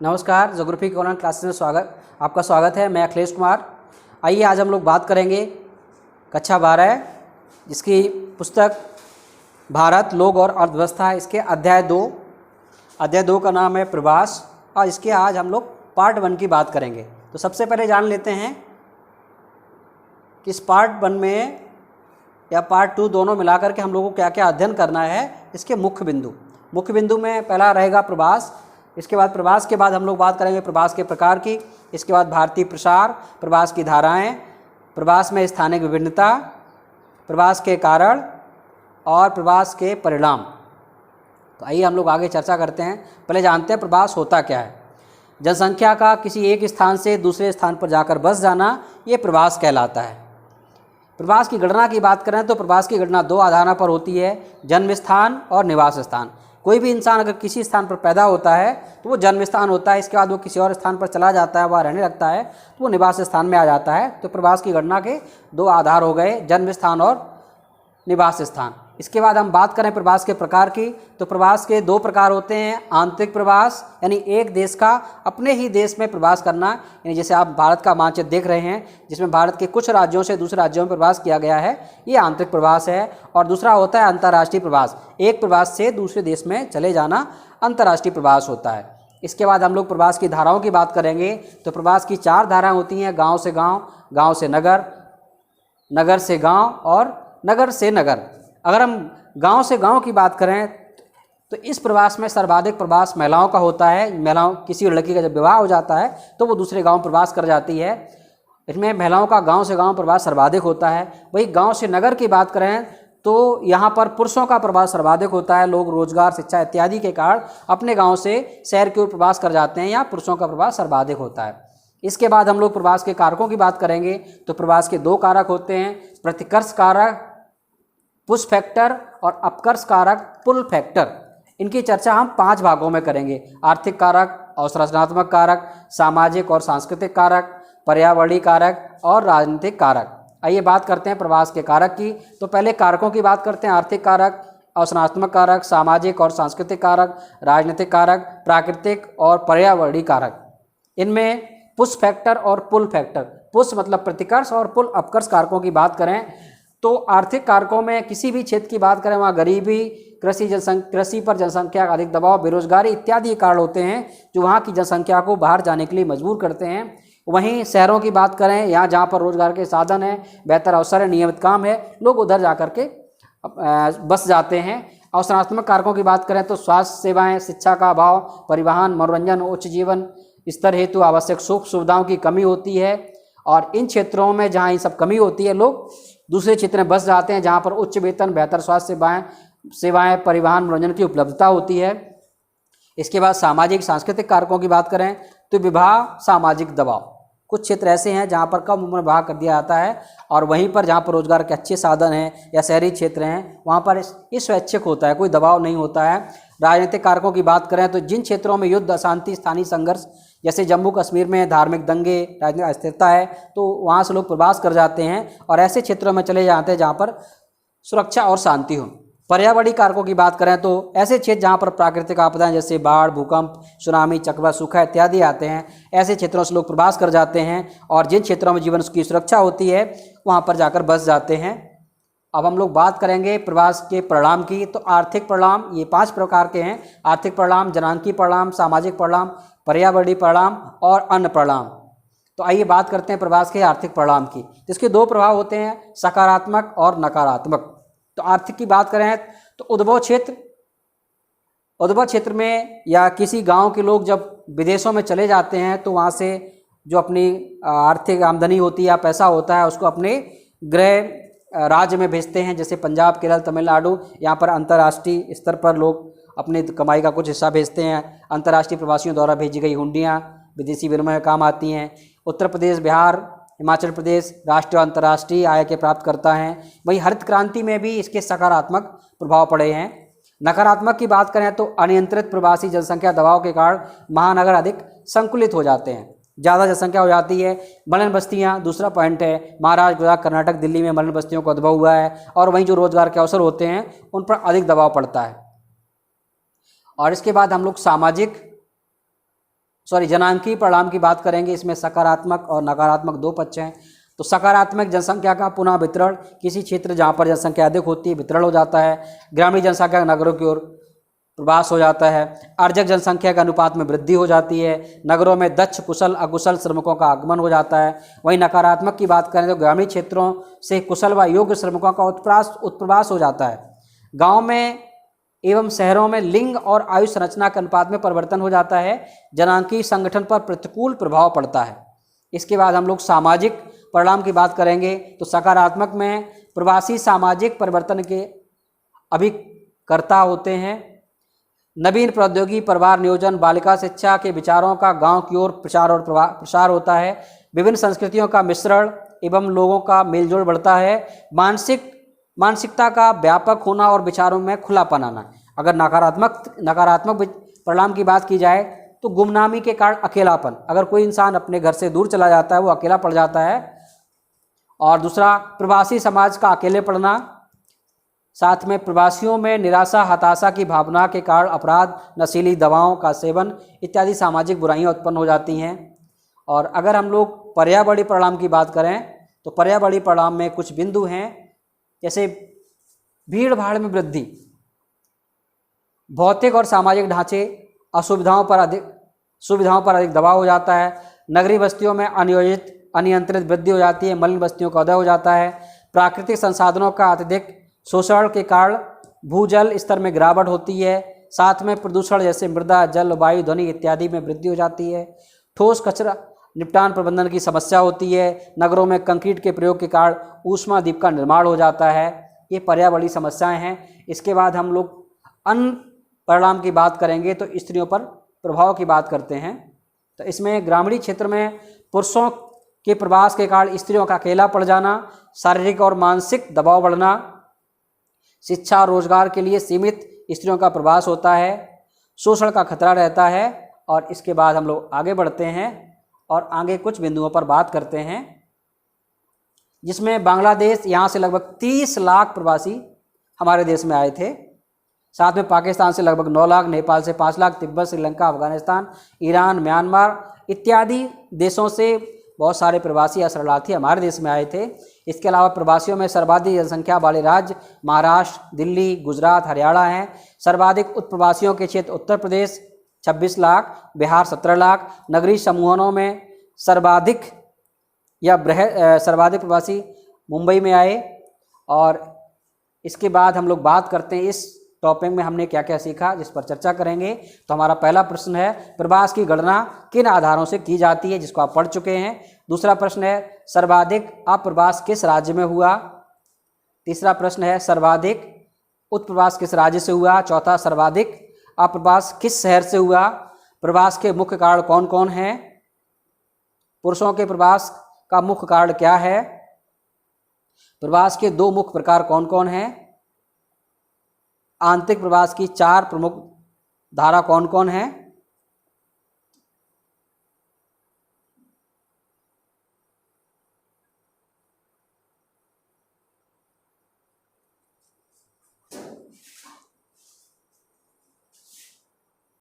नमस्कार, ज्योग्राफी के online classes में आपका स्वागत है। मैं अखिलेश कुमार। आइए आज हम लोग बात करेंगे कक्षा 12 जिसकी पुस्तक भारत, लोग और अर्थव्यवस्था, इसके अध्याय 2 का नाम है प्रवास, और इसके आज हम लोग पार्ट 1 की बात करेंगे। तो सबसे पहले जान लेते हैं कि इस पार्ट 1 में या पार्ट 2 दोनों मिलाकर के हम लोगों को क्या क्या अध्ययन करना है, इसके मुख्य बिंदु में पहला रहेगा प्रवास। इसके बाद प्रवास के बाद हम लोग बात करेंगे प्रवास के प्रकार की। इसके बाद भारतीय प्रसार, प्रवास की धाराएं, प्रवास में स्थानिक विभिन्नता, प्रवास के कारण और प्रवास के परिणाम। तो आइए हम लोग आगे चर्चा करते हैं। पहले जानते हैं प्रवास होता क्या है। जनसंख्या का किसी एक स्थान से दूसरे स्थान पर जाकर बस जाना, ये प्रवास कहलाता है। प्रवास की गणना की बात करें तो प्रवास की गणना 2 आधारों पर होती है, जन्म स्थान और निवास स्थान। कोई भी इंसान अगर किसी स्थान पर पैदा होता है तो वो जन्म स्थान होता है, इसके बाद वो किसी और स्थान पर चला जाता है, वहाँ रहने लगता है तो वो निवास स्थान में आ जाता है। तो प्रवास की गणना के 2 आधार हो गए, जन्म स्थान और निवास स्थान। इसके बाद हम बात करें प्रवास के प्रकार की, तो प्रवास के 2 प्रकार होते हैं। आंतरिक प्रवास यानी एक देश का अपने ही देश में प्रवास करना, यानी जैसे आप भारत का मानचित्र देख रहे हैं जिसमें भारत के कुछ राज्यों से दूसरे राज्यों में प्रवास किया गया है, ये आंतरिक प्रवास है। और दूसरा होता है अंतर्राष्ट्रीय प्रवास, एक प्रवास से दूसरे देश में चले जाना अंतर्राष्ट्रीय प्रवास होता है। इसके बाद हम लोग प्रवास की धाराओं की बात करेंगे। तो प्रवास की 4 धाराएँ होती हैं, गाँव से गाँव, गाँव से नगर, नगर से गाँव और नगर से नगर। अगर हम गांव से गांव की बात करें तो इस प्रवास में सर्वाधिक प्रवास महिलाओं का होता है। महिलाओं, किसी लड़की का जब विवाह हो जाता है तो वो दूसरे गांव प्रवास कर जाती है। इसमें महिलाओं का गांव से गांव प्रवास सर्वाधिक होता है। वही गांव से नगर की बात करें तो यहाँ पर पुरुषों का प्रवास सर्वाधिक होता है। लोग रोजगार, शिक्षा इत्यादि के कारण अपने गाँव से शहर की ओर प्रवास कर जाते हैं, यहाँ पुरुषों का प्रवास सर्वाधिक होता है। इसके बाद हम लोग प्रवास के कारकों की बात करेंगे। तो प्रवास के 2 कारक होते हैं, प्रतिकर्ष कारक पुश फैक्टर और अपकर्ष कारक पुल फैक्टर। इनकी चर्चा हम 5 भागों में करेंगे। आर्थिक कारक, अवसरचनात्मक कारक, सामाजिक और सांस्कृतिक कारक, पर्यावरणीय कारक और राजनीतिक कारक। आइए बात करते हैं प्रवास के कारक की। तो पहले कारकों की बात करते हैं। आर्थिक कारक, अवसरचनात्मक कारक, सामाजिक और सांस्कृतिक कारक, राजनीतिक कारक, प्राकृतिक और पर्यावरणीय कारक। इनमें पुश फैक्टर और पुल फैक्टर, पुश मतलब प्रतिकर्ष और पुल अपकर्ष कारकों की बात करें तो आर्थिक कारकों में किसी भी क्षेत्र की बात करें, वहाँ गरीबी, कृषि पर जनसंख्या का अधिक दबाव, बेरोजगारी इत्यादि कारण होते हैं जो वहाँ की जनसंख्या को बाहर जाने के लिए मजबूर करते हैं। वहीं शहरों की बात करें, यहाँ जहाँ पर रोजगार के साधन हैं, बेहतर अवसर है, नियमित काम है, लोग उधर जा कर के बस जाते हैं। अवसरात्मक कारकों की बात करें तो स्वास्थ्य सेवाएँ, शिक्षा का अभाव, परिवहन, मनोरंजन, उच्च जीवन स्तर हेतु आवश्यक सुख सुविधाओं की कमी होती है। और इन क्षेत्रों में जहाँ इन सब कमी होती है, लोग दूसरे क्षेत्र में बस जाते हैं जहाँ पर उच्च वेतन, बेहतर स्वास्थ्य सेवाएं, परिवहन, मनोरंजन की उपलब्धता होती है। इसके बाद सामाजिक सांस्कृतिक कारकों की बात करें तो विवाह, सामाजिक दबाव। कुछ क्षेत्र ऐसे हैं जहाँ पर कम उम्र में विवाह कर दिया जाता है, और वहीं पर जहाँ पर रोजगार के अच्छे साधन हैं या शहरी क्षेत्र हैं वहाँ पर ये स्वैच्छिक होता है, कोई दबाव नहीं होता है। राजनीतिक कारकों की बात करें तो जिन क्षेत्रों में युद्ध, अशांति, स्थानीय संघर्ष, जैसे जम्मू कश्मीर में धार्मिक दंगे, राजनीतिक अस्थिरता है तो वहाँ से लोग प्रवास कर जाते हैं और ऐसे क्षेत्रों में चले जाते हैं जहाँ पर सुरक्षा और शांति हो। पर्यावरणीय कारकों की बात करें तो ऐसे क्षेत्र जहाँ पर प्राकृतिक आपदाएं जैसे बाढ़, भूकंप, सुनामी, चक्रवात, सूखा इत्यादि आते हैं, ऐसे क्षेत्रों से लोग प्रवास कर जाते हैं। और जिन क्षेत्रों में जीवन की सुरक्षा होती है वहाँ पर जाकर बस जाते हैं। अब हम लोग बात करेंगे प्रवास के परिणाम की। तो आर्थिक परिणाम ये 5 प्रकार के हैं। आर्थिक परिणाम, जनांकीय परिणाम, सामाजिक परिणाम, पर्यावरणीय परिणाम और अन्य परिणाम। तो आइए बात करते हैं प्रवास के आर्थिक परिणाम की। इसके 2 प्रभाव होते हैं, सकारात्मक और नकारात्मक। तो आर्थिक की बात करें तो उद्भव क्षेत्र में या किसी गांव के लोग जब विदेशों में चले जाते हैं तो वहाँ से जो अपनी आर्थिक आमदनी होती है या पैसा होता है उसको अपने गृह राज्य में भेजते हैं, जैसे पंजाब, केरल, तमिलनाडु। यहाँ पर अंतर्राष्ट्रीय स्तर पर लोग अपनी कमाई का कुछ हिस्सा भेजते हैं। अंतर्राष्ट्रीय प्रवासियों द्वारा भेजी गई हुंडियाँ विदेशी विनिमय में काम आती हैं। उत्तर प्रदेश, बिहार, हिमाचल प्रदेश राष्ट्रीय और अंतर्राष्ट्रीय आय के प्राप्त करता है। वहीं हरित क्रांति में भी इसके सकारात्मक प्रभाव पड़े हैं। नकारात्मक की बात करें तो अनियंत्रित प्रवासी जनसंख्या दबाव के कारण महानगर अधिक संकुलित हो जाते हैं, ज़्यादा जनसंख्या हो जाती है। मलिन बस्तियाँ दूसरा पॉइंट है। महाराष्ट्र, गुजरात, कर्नाटक, दिल्ली में मलिन बस्तियों का उद्भव हुआ है और वहीं जो रोजगार के अवसर होते हैं उन पर अधिक दबाव पड़ता है। और इसके बाद हम लोग सामाजिक जनांकीय परिणाम की बात करेंगे। इसमें सकारात्मक और नकारात्मक दो पक्ष हैं। तो सकारात्मक जनसंख्या का पुनः वितरण, किसी क्षेत्र जहाँ पर जनसंख्या अधिक होती है वितरण हो जाता है। ग्रामीण जनसंख्या नगरों की ओर प्रवास हो जाता है। अर्जक जनसंख्या के अनुपात में वृद्धि हो जाती है। नगरों में दक्ष कुशल अकुशल श्रमिकों का आगमन हो जाता है। वहीं नकारात्मक की बात करें तो ग्रामीण क्षेत्रों से कुशल व योग्य श्रमिकों का उत्प्रवास हो जाता है। गाँव में एवं शहरों में लिंग और आयु संरचना के अनुपात में परिवर्तन हो जाता है। जनांकीय संगठन पर प्रतिकूल प्रभाव पड़ता है। इसके बाद हम लोग सामाजिक परिणाम की बात करेंगे। तो सकारात्मक में प्रवासी सामाजिक परिवर्तन के अभिकर्ता होते हैं। नवीन प्रौद्योगिकी, परिवार नियोजन, बालिका शिक्षा के विचारों का गांव की ओर प्रचार और प्रसार होता है। विभिन्न संस्कृतियों का मिश्रण एवं लोगों का मेलजोल बढ़ता है। मानसिकता का व्यापक होना और विचारों में खुलापन आना। अगर नकारात्मक परिणाम की बात की जाए तो गुमनामी के कारण अकेलापन, अगर कोई इंसान अपने घर से दूर चला जाता है वो अकेला पड़ जाता है। और दूसरा, प्रवासी समाज का अकेले पड़ना। साथ में प्रवासियों में निराशा हताशा की भावना के कारण अपराध, नशीली दवाओं का सेवन इत्यादि सामाजिक बुराइयां उत्पन्न हो जाती हैं। और अगर हम लोग पर्यावरणीय परिणाम की बात करें तो पर्यावरणीय परिणाम में कुछ बिंदु हैं, जैसे भीड़ भाड़ में वृद्धि, भौतिक और सामाजिक ढांचे सुविधाओं पर अधिक दबाव हो जाता है। नगरीय बस्तियों में अनियंत्रित वृद्धि हो जाती है। मलिन बस्तियों का उदय हो जाता है। प्राकृतिक संसाधनों का अत्यधिक शोषण के कारण भूजल स्तर में गिरावट होती है। साथ में प्रदूषण जैसे मृदा, जल, वायु, ध्वनि इत्यादि में वृद्धि हो जाती है। ठोस कचरा निपटान प्रबंधन की समस्या होती है। नगरों में कंक्रीट के प्रयोग के कारण ऊष्मा द्वीप का निर्माण हो जाता है। ये पर्यावरणीय समस्याएं हैं। इसके बाद हम लोग अन्य परिणाम की बात करेंगे तो स्त्रियों पर प्रभाव की बात करते हैं। तो इसमें ग्रामीण क्षेत्र में पुरुषों के प्रवास के कारण स्त्रियों का अकेला पड़ जाना, शारीरिक और मानसिक दबाव बढ़ना, शिक्षा और रोजगार के लिए सीमित स्त्रियों का प्रवास होता है, शोषण का खतरा रहता है। और इसके बाद हम लोग आगे बढ़ते हैं और आगे कुछ बिंदुओं पर बात करते हैं, जिसमें बांग्लादेश, यहाँ से लगभग 30 लाख प्रवासी हमारे देश में आए थे। साथ में पाकिस्तान से लगभग 9 लाख, नेपाल से 5 लाख, तिब्बत, श्रीलंका, अफगानिस्तान, ईरान, म्यांमार इत्यादि देशों से बहुत सारे प्रवासी या शरणार्थी हमारे देश में आए थे। इसके अलावा प्रवासियों में सर्वाधिक जनसंख्या वाले राज्य महाराष्ट्र, दिल्ली, गुजरात, हरियाणा हैं। सर्वाधिक उत्प्रवासियों के क्षेत्र उत्तर प्रदेश 26 लाख, बिहार 17 लाख। नगरीय समूहों में सर्वाधिक प्रवासी मुंबई में आए। और इसके बाद हम लोग बात करते हैं इस टॉपिक में हमने क्या क्या सीखा, जिस पर चर्चा करेंगे। तो हमारा पहला प्रश्न है, प्रवास की गणना किन आधारों से की जाती है, जिसको आप पढ़ चुके हैं। दूसरा प्रश्न है, सर्वाधिक अप्रवास किस राज्य में हुआ। तीसरा प्रश्न है, सर्वाधिक उत्प्रवास किस राज्य से हुआ। चौथा, सर्वाधिक अप्रवास किस शहर से हुआ। प्रवास के मुख्य कारण कौन कौन हैं। पुरुषों के प्रवास का मुख्य कारण क्या है। प्रवास के 2 मुख्य प्रकार कौन कौन हैं। आंतरिक प्रवास की 4 प्रमुख धारा कौन कौन है।